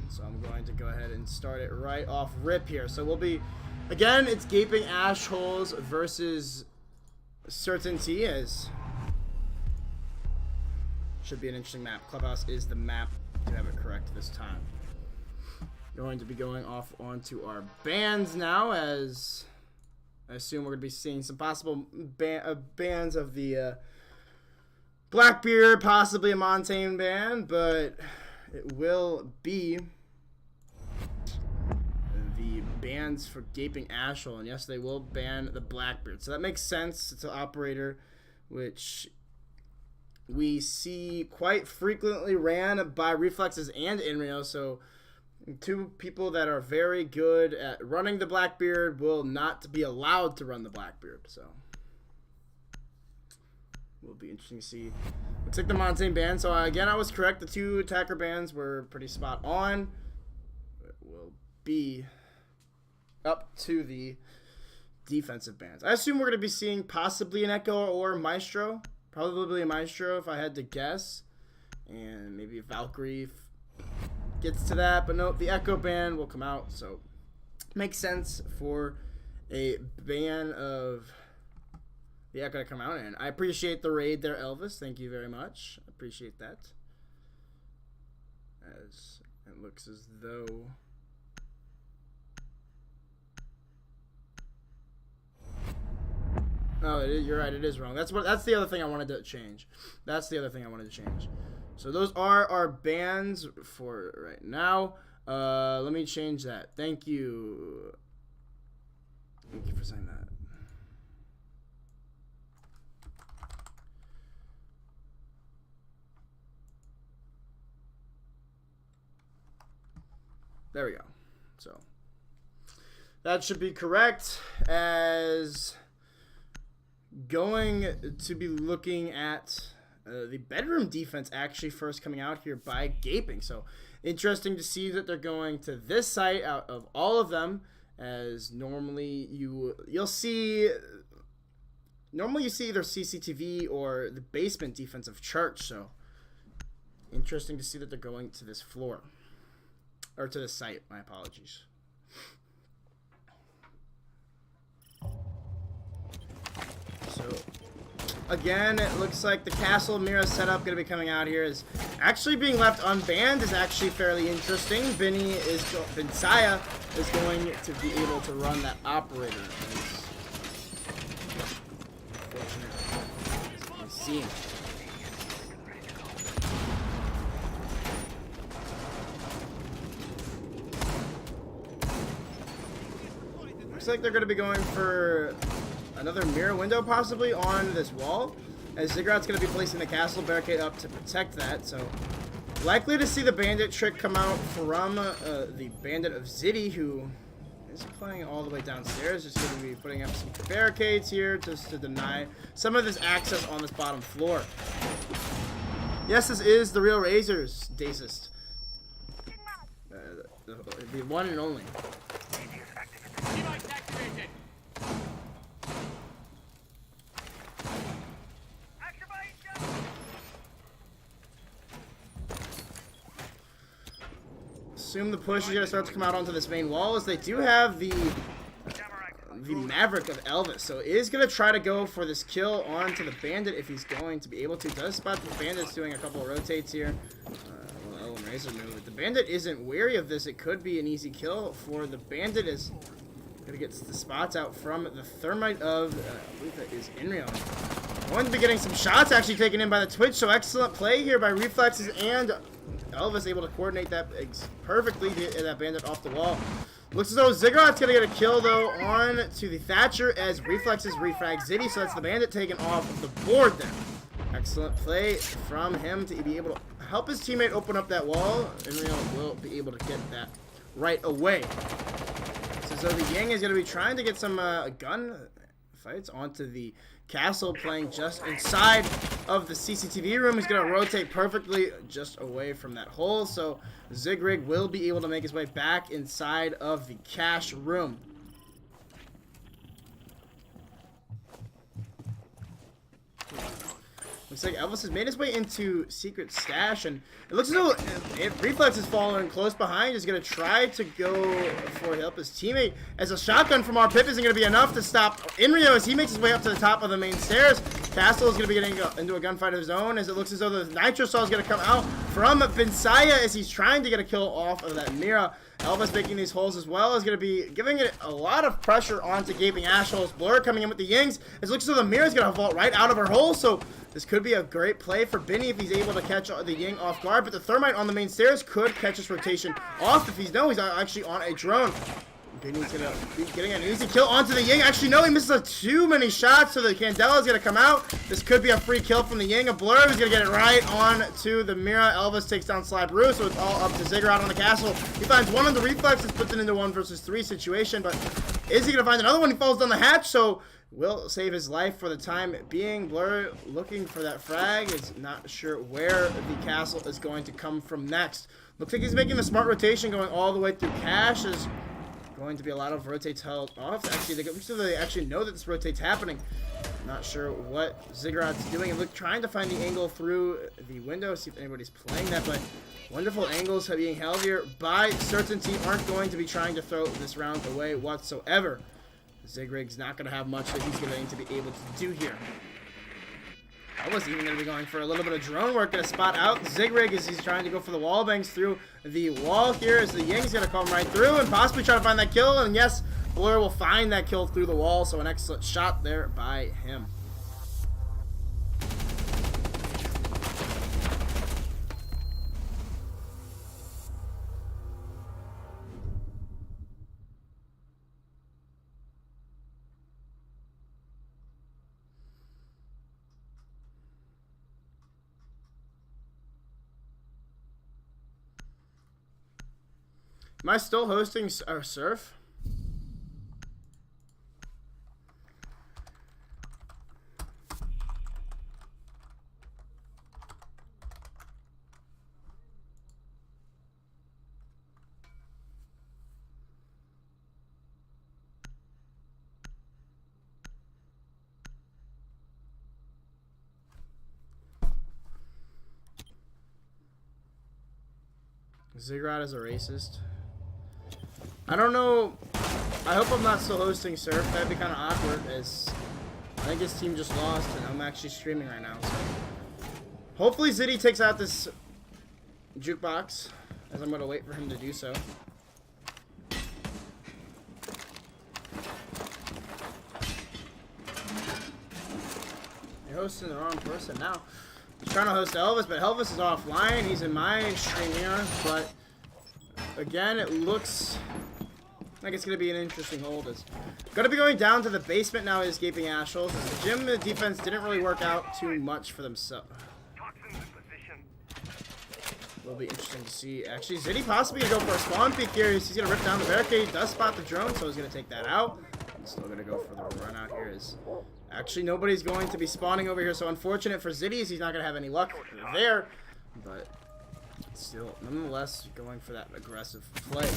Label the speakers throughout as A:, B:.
A: So I'm going to go ahead and start it right off rip here. So we'll be, again, it's Gaping Asholes versus Certainty. As should be an interesting map. Clubhouse is the map, to have it correct this time. Going to be going off onto our bands now, as I assume we're going to be seeing some possible bands of the Blackbeard, possibly a Montaigne band, but it will be the bans for Gaping Ashole, and yes, they will ban the Blackbeard. So that makes sense. It's an operator which we see quite frequently ran by Reflexes and Inrio, so two people that are very good at running the Blackbeard will not be allowed to run the Blackbeard, so will be interesting to see. Looks like the Montaigne ban. So again, I was correct. The two attacker bans were pretty spot on. It will be up to the defensive bans. I assume we're going to be seeing possibly an Echo or Maestro. Probably a Maestro if I had to guess. And maybe a Valkyrie gets to that. But nope, the Echo ban will come out. So makes sense for a ban of the Echo to come out. And I appreciate the raid there, Elvis. Thank you very much. I appreciate that. As it looks as though oh, you're right. It is wrong. That's the other thing I wanted to change. That's the other thing I wanted to change. So those are our bans for right now. Let me change that. Thank you. Thank you for saying that. There we go. So that should be correct. As going to be looking at the bedroom defense actually first coming out here by Gaping. So interesting to see that they're going to this site out of all of them, as normally you'll see you see either CCTV or the basement defensive church. So interesting to see that they're going to this floor. Or to the site, my apologies. So, again, it looks like the Castle Mira setup going to be coming out here. Is actually being left unbanned is actually fairly interesting. Bensaya is going to be able to run that operator. Unfortunately, as you can see. Looks like they're going to be going for another mirror window possibly on this wall, as Ziggurat's going to be placing the castle barricade up to protect that. So likely to see the bandit trick come out from the bandit of Ziddy, who is playing all the way downstairs. Just going to be putting up some barricades here just to deny some of this access on this bottom floor. Yes, this is the real Razor's Dacist. The one and only. Assume the push is going to start to come out onto this main wall, as they do have the Maverick of Elvis. So it is going to try to go for this kill onto the bandit if he's going to be able to. Does spot the bandit's doing a couple of rotates here. Well, Razor move. If the bandit isn't wary of this, it could be an easy kill for the bandit. Is going to get the spots out from the thermite of, I believe that is Inrio. Going to be getting some shots actually taken in by the Twitch. So excellent play here by Reflexes, and Elvis able to coordinate that perfectly, get that bandit off the wall. Looks as though Ziggurat's going to get a kill, though, on to the Thatcher, as Reflexes refrag Ziddy. So that's the bandit taken off the board there. Excellent play from him to be able to help his teammate open up that wall. Inrio will be able to get that right away. So the Yang is going to be trying to get some gun fights onto the castle, playing just inside of the CCTV room. He's going to rotate perfectly just away from that hole. So Zigrig will be able to make his way back inside of the cash room. Looks like Elvis has made his way into Secret Stash, and it looks as though Reflex is following close behind. He's going to try to go for help his teammate, as a shotgun from our Pip isn't going to be enough to stop Inrio as he makes his way up to the top of the main stairs. Castle is going to be getting into a gunfight of his own, as it looks as though the Nitro Saw is going to come out from Vinsaya as he's trying to get a kill off of that Mira. Elvis making these holes as well is going to be giving it a lot of pressure onto Gaping Asholes. Blur coming in with the Yings. It looks as though the Mira is going to vault right out of her hole, so this could be a great play for Benny if he's able to catch the Ying off guard, but the Thermite on the main stairs could catch his rotation off if he's actually on a drone. Benny's going to be getting an easy kill onto the Ying. Actually, no, he misses too many shots, so the Candela is going to come out. This could be a free kill from the Ying. A Blur is going to get it right on to the Mira. Elvis takes down Sly Brew, so it's all up to Ziggurat on the castle. He finds one on the Reflexes, puts it into 1 versus 3 situation, but is he going to find another one? He falls down the hatch, so will save his life for the time being. Blur looking for that frag, is not sure where the castle is going to come from next. Looks like he's making the smart rotation going all the way through Cash. Is going to be a lot of rotates held off. Actually, they actually know that this rotate's happening. Not sure what Ziggurat's doing. And look, trying to find the angle through the window, see if anybody's playing that, but wonderful angles are being held here by Certainty. Aren't going to be trying to throw this round away whatsoever. Zigrig's not going to have much that he's going to be able to do here. I was even going to be going for a little bit of drone work, going to spot out Zigrig as he's trying to go for the wall bangs through the wall here, as the Ying's going to come right through and possibly try to find that kill. And yes, Blur will find that kill through the wall, so an excellent shot there by him. Am I still hosting Surf? Ziggurat is a racist. I don't know. I hope I'm not still hosting Surf. That'd be kind of awkward, as I think his team just lost and I'm actually streaming right now. So hopefully Ziddy takes out this jukebox, as I'm going to wait for him to do so. You're hosting the wrong person now. He's trying to host Elvis, but Elvis is offline. He's in my stream here, but again, it looks like it's going to be an interesting hold. It's going to be going down to the basement now, is Gaping Asholes. The gym defense didn't really work out too much for themselves. Will be interesting to see. Actually, Ziddy possibly going to go for a spawn peek here. He's going to rip down the barricade. He does spot the drone, so he's going to take that out. He's still going to go for the run out here. Actually, nobody's going to be spawning over here, so unfortunate for Ziddy, he's not going to have any luck there. But still, nonetheless, going for that aggressive play.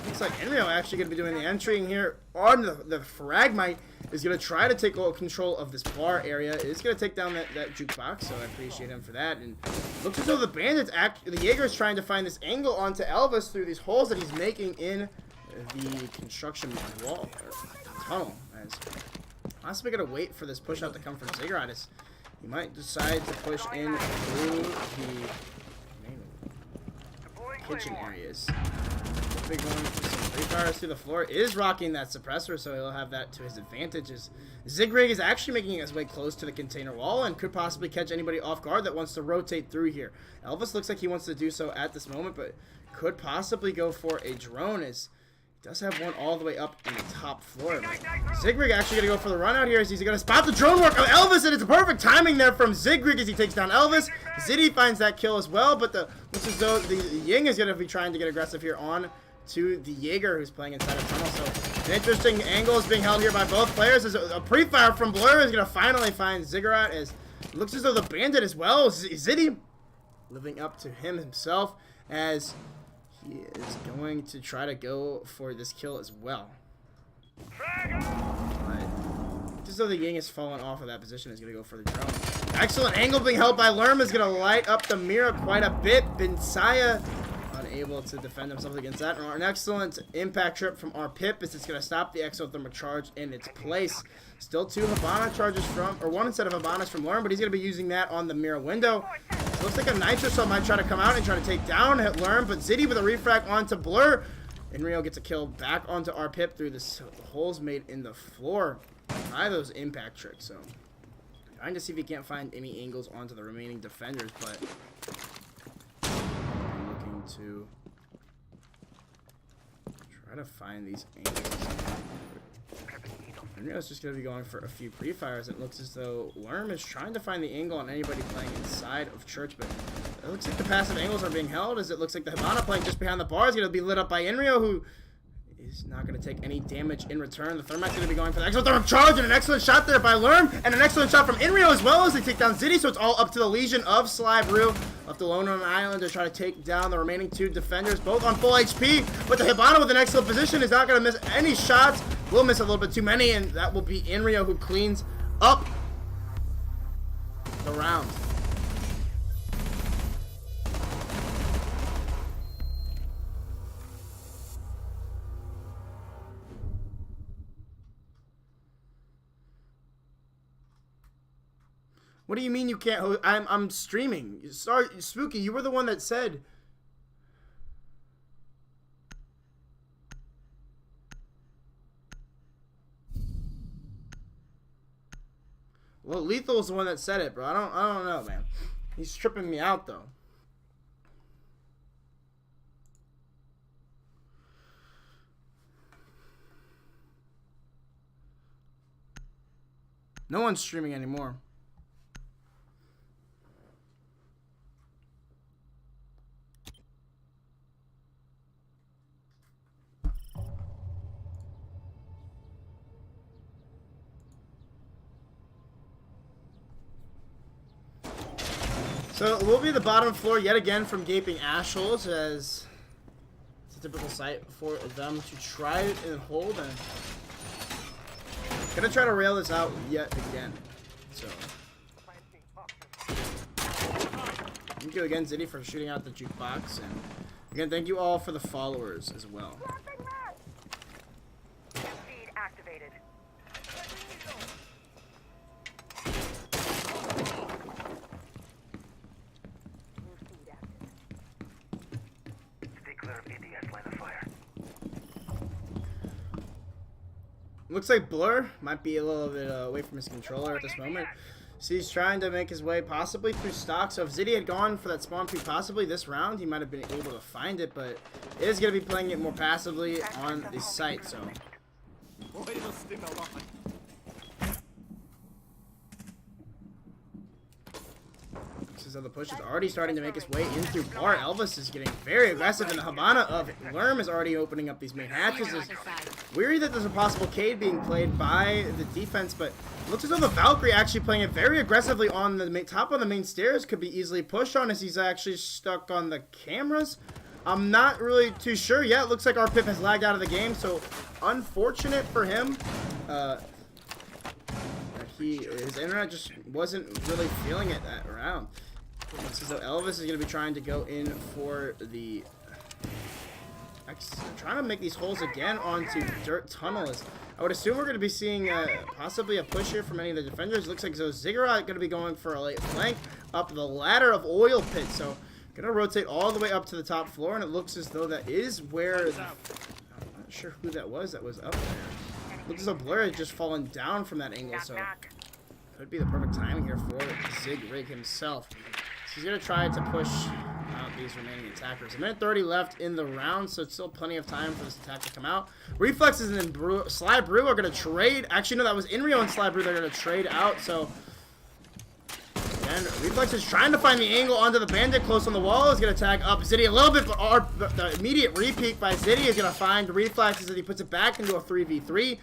A: Looks like Enrio actually going to be doing the entering here on the Fragmite. Is going to try to take control of this bar area. Is going to take down that jukebox, so I appreciate him for that. And looks as though the Bandits, the Jaeger is trying to find this angle onto Elvis through these holes that he's making in the construction wall, or tunnel. As possibly going to wait for this push out to come from Ziggurat. He might decide to push in through the main kitchen areas. Going for some free fires through the floor. Is rocking that suppressor, so he'll have that to his advantages. Zigrig is actually making his way close to the container wall and could possibly catch anybody off guard that wants to rotate through here. Elvis looks like he wants to do so at this moment, but could possibly go for a drone, as he does have one all the way up in the top floor. Zigrig actually going to go for the run out here, as he's going to spot the drone work of Elvis, and it's perfect timing there from Zigrig as he takes down Elvis. Ziddy finds that kill as well, but looks as though the Ying is going to be trying to get aggressive here on to the Jaeger, who's playing inside a tunnel. So an interesting angle is being held here by both players, as a pre-fire from Blur is going to finally find Ziggurat, as it looks as though the Bandit as well, Ziddy, living up to him himself, as he is going to try to go for this kill as well. But Looks as though the Ying has fallen off of that position. Is going to go for the drone. Excellent angle being held by Lerm. Is going to light up the mirror quite a bit. Binsaya unable to defend himself against that. An excellent impact trip from our Pip as it's going to stop the exothermic charge in its place. Still 2 Hibana charges from, or 1 instead of Hibanas from Lerm, but he's going to be using that on the mirror window. So looks like a Nitro Cell might try to come out and try to take down Lerm, but Ziddy with a refract onto Blur. And Rio gets a kill back onto our Pip through the holes made in the floor by those impact tricks. So trying to see if he can't find any angles onto the remaining defenders, but I'm looking to try to find these angles. And Rio's just going to be going for a few pre-fires. It looks as though Lerm is trying to find the angle on anybody playing inside of Church, but it looks like the passive angles are being held, as it looks like the Hibana playing just behind the bar is going to be lit up by Inrio, who is not going to take any damage in return. The Thermite's going to be going for the exothermic charge, and an excellent shot there by Lerm, and an excellent shot from Inrio as well as they take down Ziddy, so it's all up to the Legion of Sly Brew, left alone on an island to try to take down the remaining 2 defenders, both on full HP, but the Hibana with an excellent position is not going to miss any shots. Will miss a little bit too many, and that will be Inrio who cleans up the round. What do you mean you can't host? I'm streaming. Sorry, Spooky, you were the one that said. Well, Lethal was the one that said it, bro. I don't know, man. He's tripping me out though. No one's streaming anymore. So it will be the bottom floor yet again from Gaping Asholes, as it's a typical site for them to try and hold, and gonna try to rail this out yet again. So thank you again, Ziddy, for shooting out the jukebox, and again thank you all for the followers as well.
B: Feed activated.
A: Looks like Blur might be a little bit away from his controller at this moment. So he's trying to make his way possibly through stock. So if Ziddy had gone for that spawn peek possibly this round, he might have been able to find it, but it is going to be playing it more passively on the site. So so the push is already starting to make his way in through bar. Elvis is getting very aggressive, and the Hibana of Lerm is already opening up these main hatches. Is weary that there's a possible Cade being played by the defense, but it looks as though the Valkyrie actually playing it very aggressively on the top of the main stairs could be easily pushed on, as he's actually stuck on the cameras. I'm not really too sure yet. It looks like our Pip has lagged out of the game, so unfortunate for him. His internet just wasn't really feeling it that round. So Elvis is going to be trying to go in for the... trying to make these holes again onto dirt tunnels. I would assume we're going to be seeing possibly a push here from any of the defenders. It looks like Ziggurat going to be going for a late flank up the ladder of Oil Pit. So going to rotate all the way up to the top floor, and it looks as though that is where... I'm not sure who that was up there. Looks as though Blur had just fallen down from that angle, so could be the perfect timing here for Zig Rig himself. So he's going to try to push out these remaining attackers. A minute 30 left in the round, so it's still plenty of time for this attack to come out. Reflexes and then Sly Brew are going to trade. Actually, no, that was Inrio and Sly Brew. They're going to trade out, so... And Reflex is trying to find the angle onto the Bandit close on the wall. Is going to tag up Ziddy a little bit, but the immediate repeat by Ziddy is going to find Reflexes as he puts it back into a 3v3.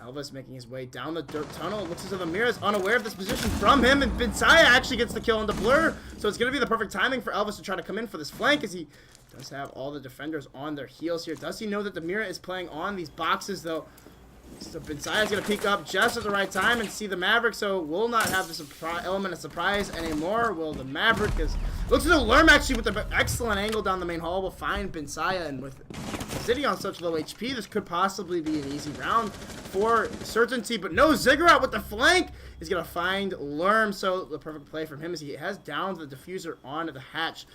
A: Elvis making his way down the dirt tunnel. It looks as though the Mirror is unaware of this position from him, and Binsaya actually gets the kill into Blur. So it's going to be the perfect timing for Elvis to try to come in for this flank, as he does have all the defenders on their heels here. Does he know that the Mirror is playing on these boxes, though? So Bensaya's going to peek up just at the right time and see the Maverick, so will not have the element of surprise anymore. Will the Maverick, because looks as though Lerm actually with an excellent angle down the main hall will find Bensaya, and with City on such low HP, this could possibly be an easy round for certainty, but no, Ziggurat with the flank is going to find Lerm, so the perfect play from him is he has downed the diffuser onto the hatch.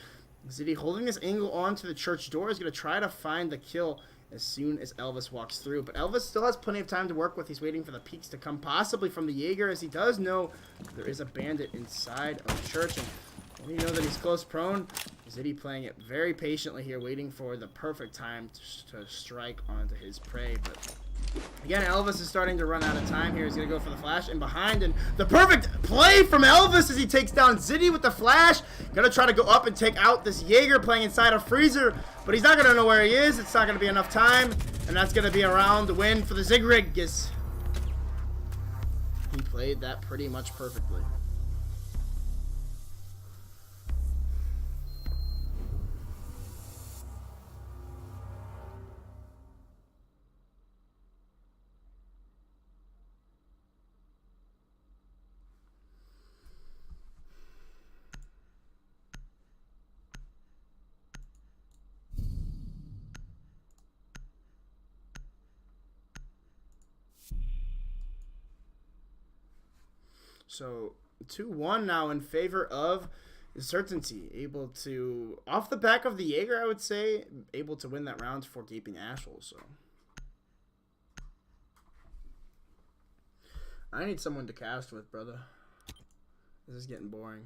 A: Ziddy holding this angle onto the church door is going to try to find the kill as soon as Elvis walks through. But Elvis still has plenty of time to work with. He's waiting for the peeks to come, possibly from the Jaeger, as he does know there is a bandit inside of the church. And when you know that he's close prone, Ziddy playing it very patiently here, waiting for the perfect time to strike onto his prey. But again, Elvis is starting to run out of time here. He's going to go for the flash in behind, and the perfect play from Elvis as he takes down Ziddy with the flash. Going to try to go up and take out this Jaeger playing inside a freezer, but he's not going to know where he is. It's not going to be enough time, and that's going to be a round win for the Zigrig. He played that pretty much perfectly. So 2-1 now in favor of certainty. Able to, off the back of the Jaeger, I would say, able to win that round for Gaping Asholes. So I need someone to cast with, brother. This is getting boring.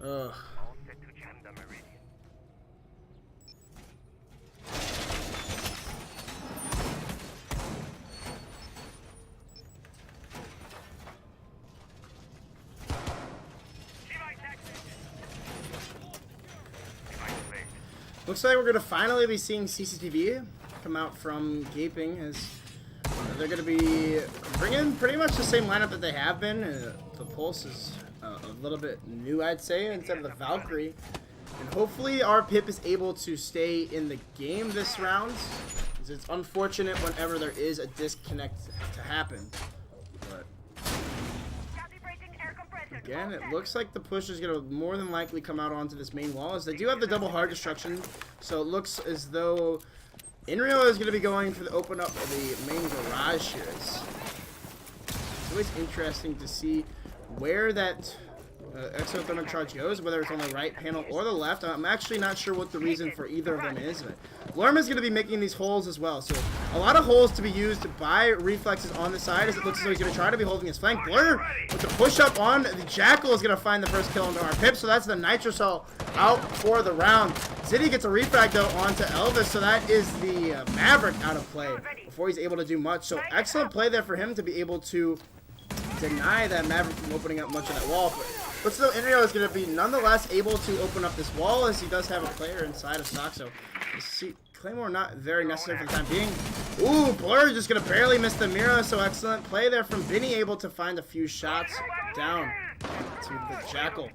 A: Ugh. Looks like we're going to finally be seeing CCTV come out from Gaping, as they're going to be bringing pretty much the same lineup that they have been. The Pulse is a little bit new, I'd say, instead of the Valkyrie. And hopefully our Pip is able to stay in the game this round, because it's unfortunate whenever there is a disconnect to happen. But again, it looks like the push is going to more than likely come out onto this main wall, as they do have the double hard destruction. So it looks as though Inrio is going to be going for the open up of the main garage here. It's always interesting to see where that exothermic charge goes, whether it's on the right panel or the left. I'm actually not sure what the reason for either of them is, but Lerm is going to be making these holes as well. So a lot of holes to be used by reflexes on the side, as it looks as though he's going to try to be holding his flank. Blur with the push up on the Jackal is going to find the first kill into our Pip, so that's the Nitro Cell out for the round. Ziddy gets a refrag though onto Elvis, so that is the Maverick out of play before he's able to do much. So excellent play there for him to be able to deny that Maverick from opening up much of that wall. But still, Inrio is going to be nonetheless able to open up this wall, as he does have a player inside of stock. So Claymore not very necessary for the time being. Ooh, Blur just going to barely miss the Mira. So excellent play there from Vinny, able to find a few shots down to the Jackal.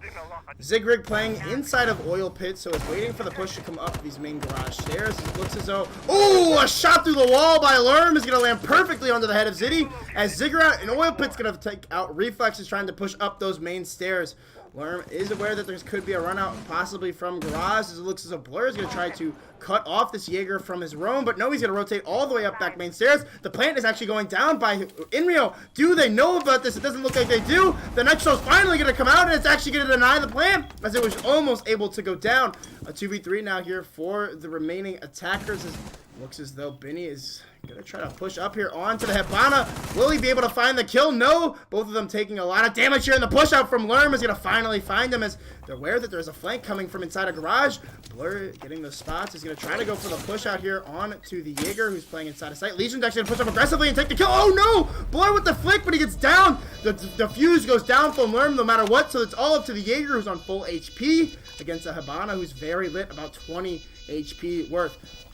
A: Zigrig playing inside of Oil Pit, so is waiting for the push to come up these main garage stairs. It looks as though, ooh, a shot through the wall by Lerm is going to land perfectly onto the head of Ziddy, as Ziggurat and Oil Pit's going to take out reflexes trying to push up those main stairs. Lerm is aware that there could be a run out possibly from garage, as it looks as though Blur is going to try to cut off this Jaeger from his roam, but no, he's going to rotate all the way up back main stairs. The plant is actually going down by Inrio. Do they know about this? It doesn't look like they do. The Nitro's finally going to come out, and it's actually going to deny the plant, as it was almost able to go down. A 2v3 now here for the remaining attackers. It looks as though Benny is going to try to push up here onto the Hibana. Will he be able to find the kill? No. Both of them taking a lot of damage here, and the push out from Lerm is going to finally find him, as they're aware that there's a flank coming from inside a garage. Blur getting those spots is going to try to go for the push out here on to the Jaeger, who's playing inside of sight. Legion's actually going to push up aggressively and take the kill. Oh no! Blur with the flick, but he gets down. The fuse goes down from Lerm no matter what, so it's all up to the Jaeger, who's on full HP against a Hibana who's very lit, about 20 HP worth.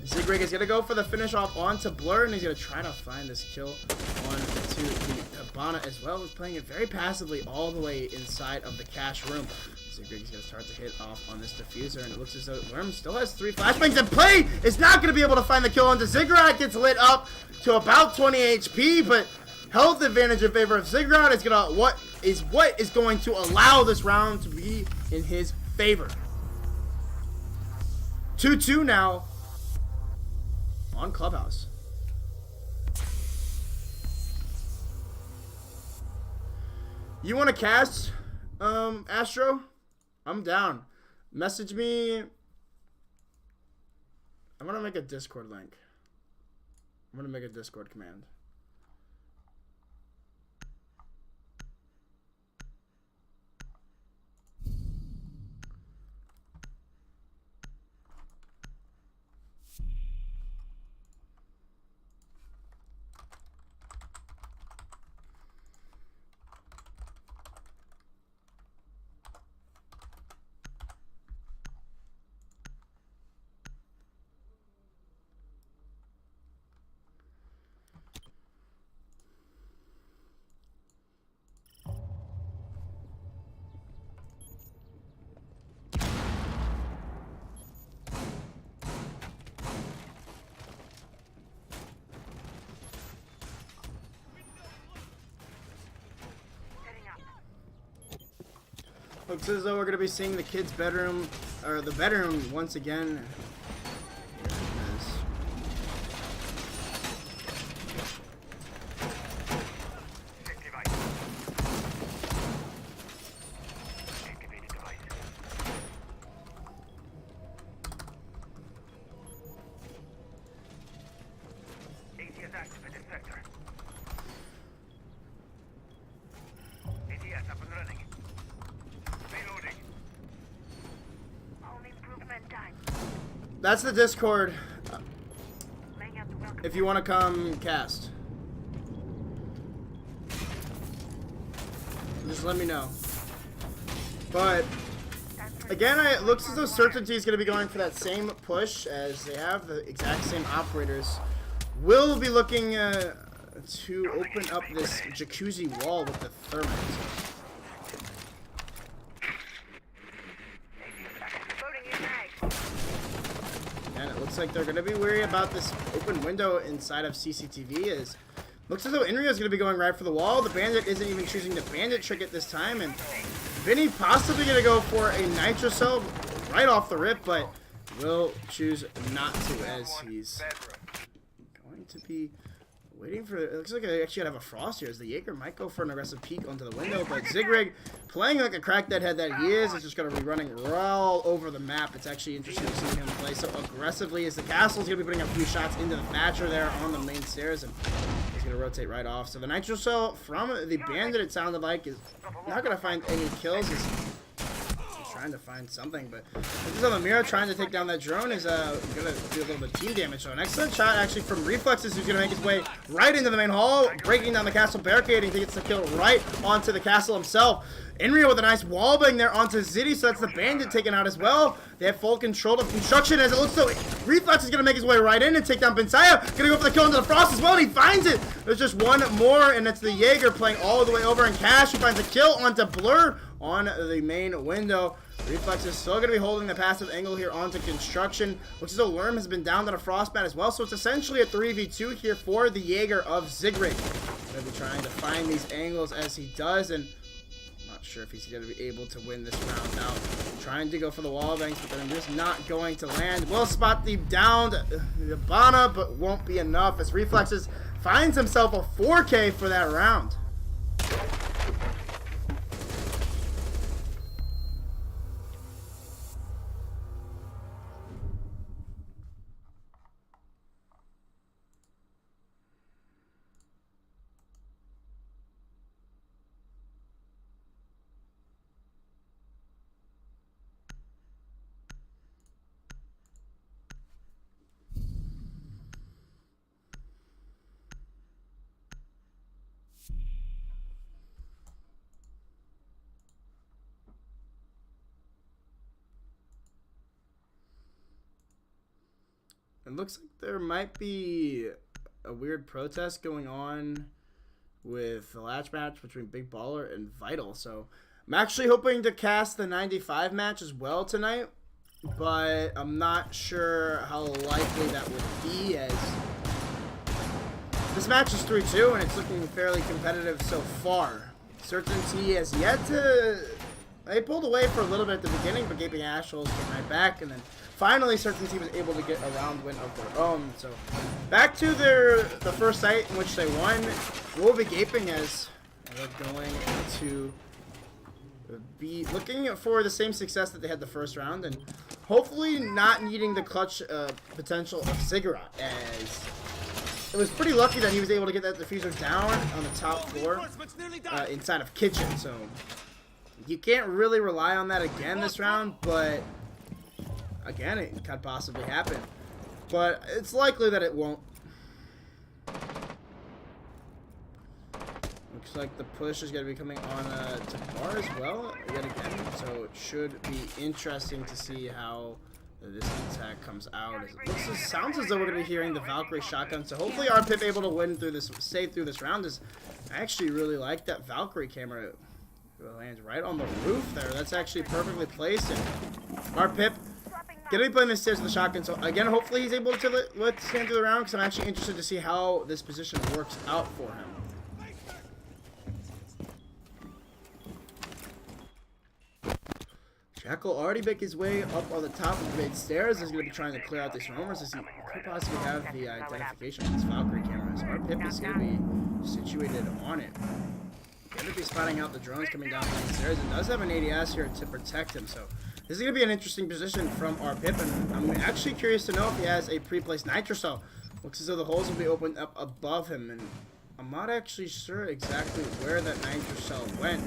A: Zigrig is going to go for the finish off onto Blur, and he's going to try to find this kill onto the Hibana as well. He's playing it very passively all the way inside of the cash room. Zigrig's going to start to hit off on this diffuser, and it looks as though Worm still has 3 flashbangs, and Play is not going to be able to find the kill onto Ziggurat. Gets lit up to about 20 HP, but health advantage in favor of Ziggurat is what is going to allow this round to be in his favor. 2-2 now on Clubhouse. You want to cast, Astro? I'm down. Message me. I'm going to make a Discord link. I'm going to make a Discord command. Looks as though we're going to be seeing the kids' bedroom, or the bedroom once again. Here it is. That's the Discord. If you want to come cast, just let me know. But again, it looks as though Certainty is going to be going for that same push as they have the exact same operators. We'll be looking to open up this jacuzzi wall with the thermite. Looks like they're going to be worried about this open window inside of CCTV. Looks as though Inrio is going to be going right for the wall. The Bandit isn't even choosing the Bandit trick at this time, and Vinny possibly going to go for a Nitro Cell right off the rip, but will choose not to, as he's going to be waiting for... It looks like they actually have a Frost here, as the Jaeger might go for an aggressive peek onto the window, but Zigrig, playing like a crack deadhead that he is just going to be running all over the map. It's actually interesting to see him play so aggressively, as the Castle's going to be putting a few shots into the Thatcher there on the main stairs, and he's going to rotate right off. So the Nitro Cell from the Bandit, it sounded like, is not going to find any kills. He's trying to find something, but this is on the Mira trying to take down that drone is going to do a little bit of team damage. So an excellent shot actually from Reflexes, who's going to make his way right into the main hall, breaking down the castle barricade, and he gets the kill right onto the castle himself. Inrio with a nice wallbang there onto Ziddy, so that's the Bandit taken out as well. They have full control of construction, as it looks so Reflex is going to make his way right in and take down Bensaya. Going to go for the kill into the Frost as well, and he finds it. There's just one more, and it's the Jaeger playing all the way over, and Cash, who finds a kill onto Blur on the main window. Reflex is still going to be holding the passive angle here onto construction. Looks as though Lerm has been down on a frostbat as well, so it's essentially a 3v2 here for the Jaeger of Zigrig. Going to be trying to find these angles as he does, and I'm not sure if he's going to be able to win this round now. Trying to go for the wall banks, but then just not going to land. Will spot the downed Yabana, but won't be enough as Reflexes finds himself a 4K for that round. It looks like there might be a weird protest going on with the latch match between Big Baller and Vital. So I'm actually hoping to cast the 95 match as well tonight, but I'm not sure how likely that would be, as this match is 3-2 and it's looking fairly competitive so far. Certainty has yet to... They pulled away for a little bit at the beginning, but gaping Asholes came right back, and then finally Certainty was able to get a round win of their own. So back to the first site in which they won. We'll be gaping as they're going to be looking for the same success that they had the first round, and hopefully not needing the clutch potential of Ziggurat, as it was pretty lucky that he was able to get that diffuser down on the top floor inside of Kitchen. So you can't really rely on that again this round, but again, it could possibly happen. But it's likely that it won't. Looks like the push is going to be coming on to bar as well, yet again. So it should be interesting to see how this attack comes out. It sounds as though we're going to be hearing the Valkyrie shotgun. So hopefully our Pip able to win through this, stay through this round. I actually really like that Valkyrie camera. It lands right on the roof there. That's actually perfectly placed. And our Pip gonna be playing the stairs with the shotgun. So again, hopefully he's able to stand through the round, because I'm actually interested to see how this position works out for him. Jackal already make his way up on the top of the main stairs. He's going to be trying to clear out these roamers as he could possibly have the identification of his Valkyrie cameras. Our Pip is going to be situated on it. Going to be spotting out the drones coming down the main stairs, and does have an ADS here to protect him. So this is going to be an interesting position from our Pip, and I'm actually curious to know if he has a pre-placed nitro cell. Looks as though the holes will be opened up above him, and I'm not actually sure exactly where that nitro cell went.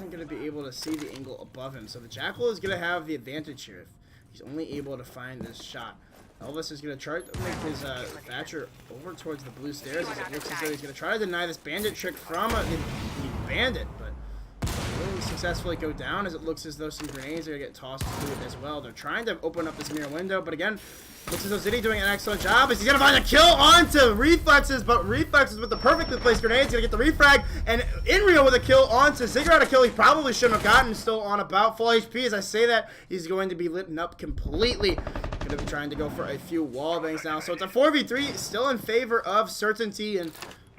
A: Going to be able to see the angle above him, so the Jackal is going to have the advantage here if he's only able to find this shot. Elvis is going to try to make his Thatcher over towards the blue stairs, as it looks as though he's going to try to deny this bandit trick from the bandit, but will successfully go down, as it looks as though some grenades are going to get tossed through it as well. They're trying to open up this mirror window, but again, looks as though Ziddy doing an excellent job as he's going to find a kill onto Reflexes, but Reflexes with the perfectly placed grenades going to get the refrag, and Inrio with a kill onto Ziggurat, a kill he probably shouldn't have gotten, still on about full HP. As I say that, he's going to be lit up completely. Going to be trying to go for a few wall bangs now, so it's a 4v3, still in favor of Certainty, and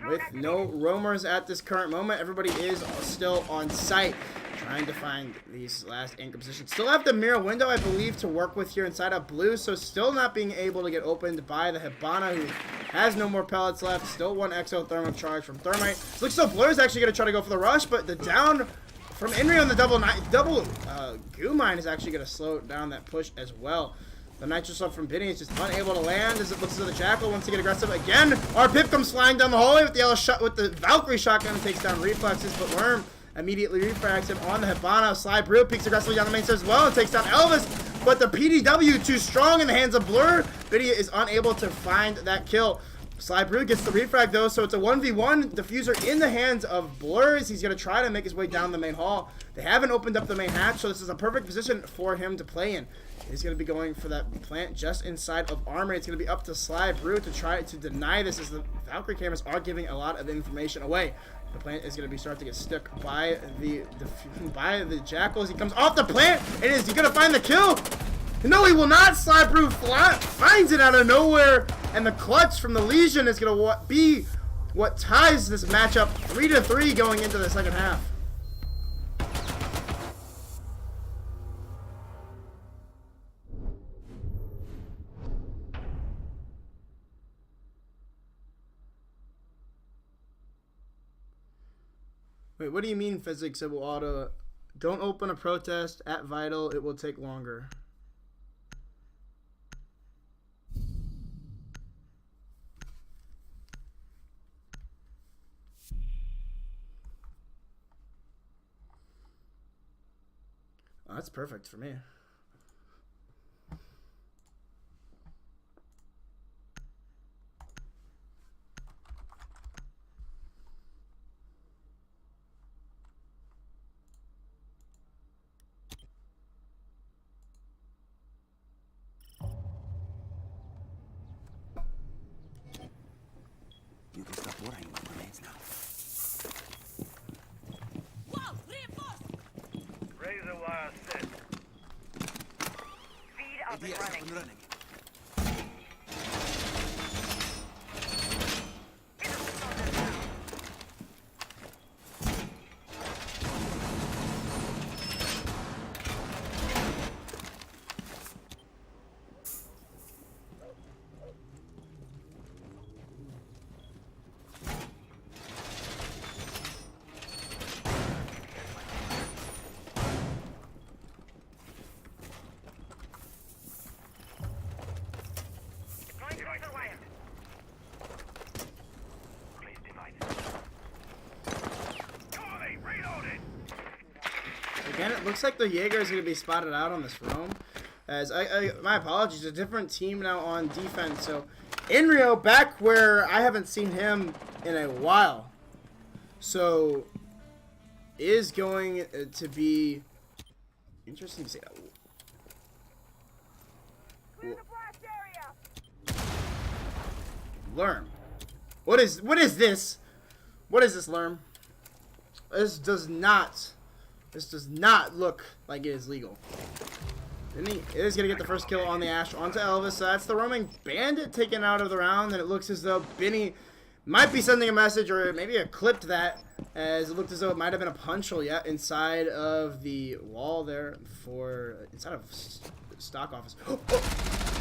A: with no roamers at this current moment, everybody is still on site, trying to find these last anchor positions. Still have the mirror window, I believe, to work with here inside of blue, so still not being able to get opened by the Hibana, who has no more pellets left. Still one exothermic charge from Thermite. Looks so Blur's actually going to try to go for the rush, but the down from Inri on the double goo mine is actually going to slow down that push as well. The nitro sub from Benny is just unable to land, as it looks as though the Jackal wants to get aggressive again. Our Pip comes flying down the hallway with the yellow shot with the Valkyrie shotgun and takes down Reflexes, but Worm immediately refrags him on the Hibana. Sly Brew peeks aggressively down the main stairs as well and takes down Elvis, but the PDW too strong in the hands of Blur. Bidia is unable to find that kill. Sly Brew gets the refrag though, so it's a 1v1 diffuser in the hands of Blur, as he's going to try to make his way down the main hall. They haven't opened up the main hatch, so this is a perfect position for him to play in. He's going to be going for that plant just inside of armor. It's going to be up to Sly Brew to try to deny this, as the Valkyrie cameras are giving a lot of information away. The plant is going to be starting to get stuck by the Jackal as he comes off the plant. And is he going to find the kill? No, he will not. Sly Brew finds it out of nowhere, and the clutch from the Legion is going to be what ties this matchup 3-3 going into the second half. Wait, what do you mean physics? It will auto. Don't open a protest at Vital. It will take longer. Oh, that's perfect for me.
B: You can stop worrying about grenades now.
C: Wow, reinforced!
B: and running.
A: Again, it looks like the Jaeger is going to be spotted out on this roam. As my apologies, a different team now on defense. So, Inrio back where I haven't seen him in a while. So, is going to be interesting to see. Lerm. What is this? What is this, Lerm? This does not look like it is legal. And he is going to get the first kill on the Ash onto Elvis. So that's the roaming bandit taken out of the round. And it looks as though Benny might be sending a message, or maybe a clipped that, as it looked as though it might have been a punch hole yet inside of the wall there inside of stock office.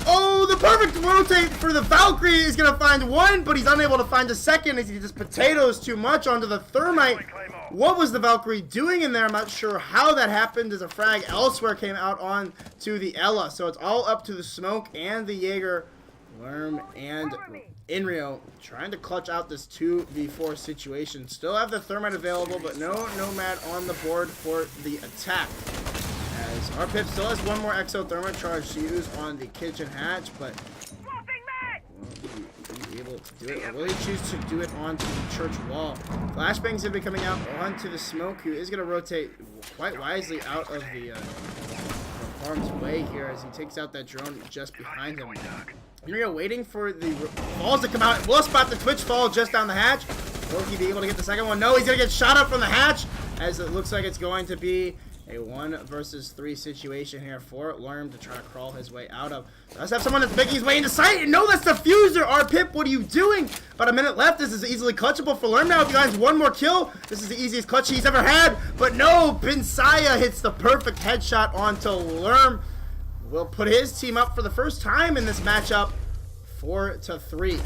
A: Oh, the perfect rotate for the Valkyrie is going to find one, but he's unable to find a second as he just potatoes too much onto the thermite. What was the Valkyrie doing in there? I'm not sure how that happened, as a frag elsewhere came out on to the Ella. So it's all up to the smoke and the Jaeger. Worm and Inrio trying to clutch out this 2v4 situation. Still have the thermite available, but no Nomad on the board for the attack. As our Pip still has one more exo thermite charge to use on the kitchen hatch, but will he be able to do it, or will he choose to do it onto the church wall? Flashbang's going to be coming out onto the smoke, who is going to rotate quite wisely out of the harm's way here as he takes out that drone just behind him. Inrio waiting for the falls to come out. Will spot the Twitch fall just down the hatch. Will he be able to get the second one? No, he's going to get shot up from the hatch, as it looks like it's going to be a 1 versus 3 situation here for Lerm to try to crawl his way out of. Does have someone that's making his way into sight. And no, that's the Fuser. Our Pip, what are you doing? About a minute left. This is easily clutchable for Lerm now. If he finds one more kill, this is the easiest clutch he's ever had. But no, Pinsaya hits the perfect headshot onto Lerm. Will put his team up for the first time in this matchup, 4-3.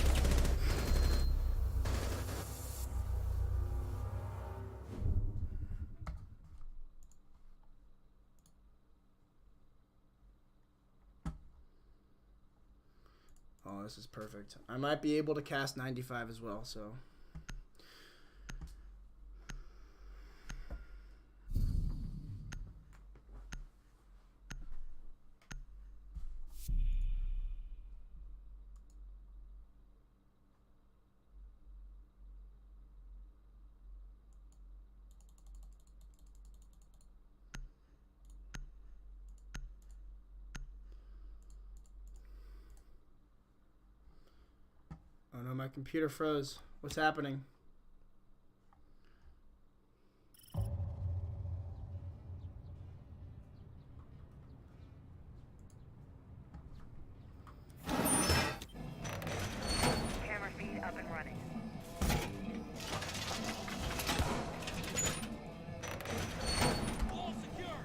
A: Oh, this is perfect. I might be able to cast 95 as well, so. Oh no, my computer froze. What's happening?
B: Camera feed up and running. All secure.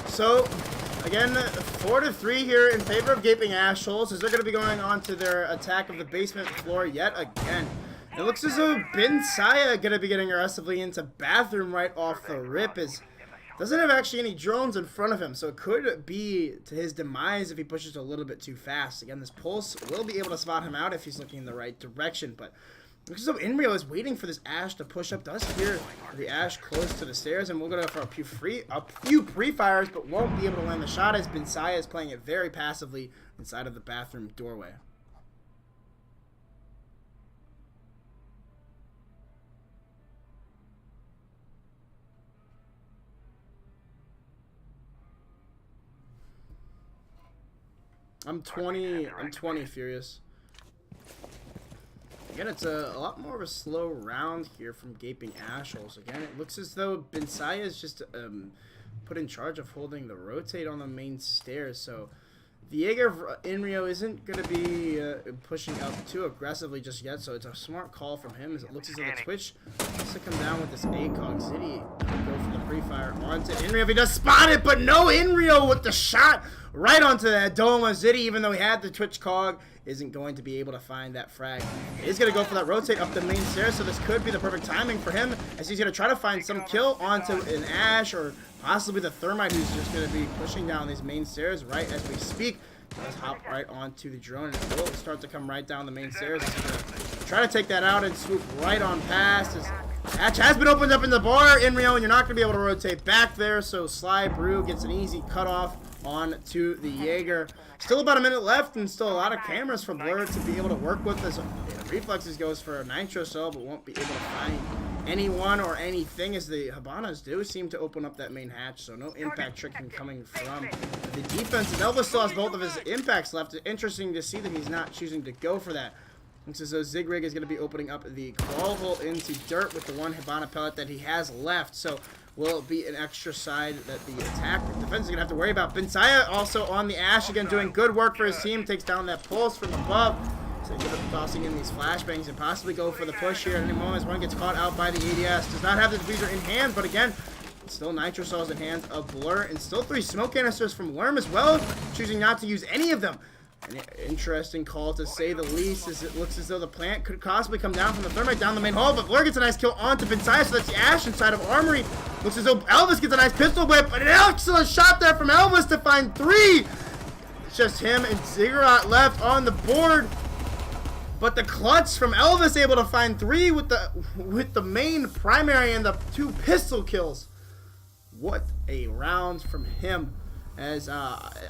A: So, again, 4-3 here in favor of Gaping Asholes, as they're going to be going on to their attack of the basement floor yet again. It looks as though Bin Saya going to be getting aggressively into bathroom right off the rip, as doesn't have actually any drones in front of him, so it could be to his demise if he pushes a little bit too fast. Again, this pulse will be able to spot him out if he's looking in the right direction, but So Inrio is waiting for this Ash to push up. Does hear the Ash close to the stairs, and we'll go for a few pre-fires, but won't be able to land the shot as Bensaya is playing it very passively inside of the bathroom doorway. I'm 20 furious. Again, it's a lot more of a slow round here from Gaping Asholes. Again, it looks as though Bensaya is just put in charge of holding the rotate on the main stairs. So the Jaeger Inrio isn't going to be pushing up too aggressively just yet. So it's a smart call from him as it looks as though the Twitch wants to come down with this ACOG City. Go for the pre-fire onto Inrio if he does spot it, but no Inrio with the shot right onto that Doma Zitty, even though he had the Twitch cog, isn't going to be able to find that frag. He's going to go for that rotate up the main stairs, so this could be the perfect timing for him as he's going to try to find some kill onto an Ash or possibly the Thermite who's just going to be pushing down these main stairs right as we speak. Does hop right onto the drone and it will start to come right down the main stairs. He's going to try to take that out and swoop right on past. His hatch has been opened up in the bar, Inrio, and you're not going to be able to rotate back there, so Sly Brew gets an easy cutoff on to the Jaeger. Still about a minute left and still a lot of cameras for Blur to be able to work with as Reflexes goes for a Nitro Cell, but won't be able to find anyone or anything as the Habanas do seem to open up that main hatch, so no impact tricking coming from the defense. And Elvis still has both of his impacts left. It's interesting to see that he's not choosing to go for that. Looks as though Zigrig is going to be opening up the crawl hole into dirt with the one Habana pellet that he has left. So will it be an extra side that the defense is going to have to worry about? Bensaya also on the Ash again, doing good work for his team. Takes down that pulse from above. So he's going to be tossing in these flashbangs and possibly go for the push here at any moment as one gets caught out by the ADS. Does not have the diffuser in hand, but again, still Nitro Cells in hands of Blur, and still 3 smoke canisters from Worm as well, choosing not to use any of them. An interesting call to say the least, as it looks as though the plant could possibly come down from the Thermite down the main hall, but Blur gets a nice kill onto Bensaya, so that's the Ash inside of Armory. Looks as though Elvis gets a nice pistol whip, but an excellent shot there from Elvis to find 3. It's just him and Ziggurat left on the board, but the clutch from Elvis able to find 3 with the main primary and the 2 pistol kills. What a round from him. As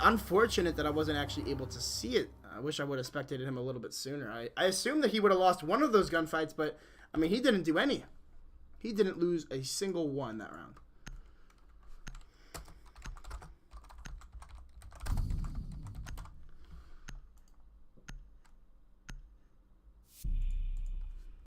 A: unfortunate that I wasn't actually able to see it. I wish I would have spectated him a little bit sooner. I assumed that he would have lost one of those gunfights, but I mean, he didn't do any. He didn't lose a single one that round.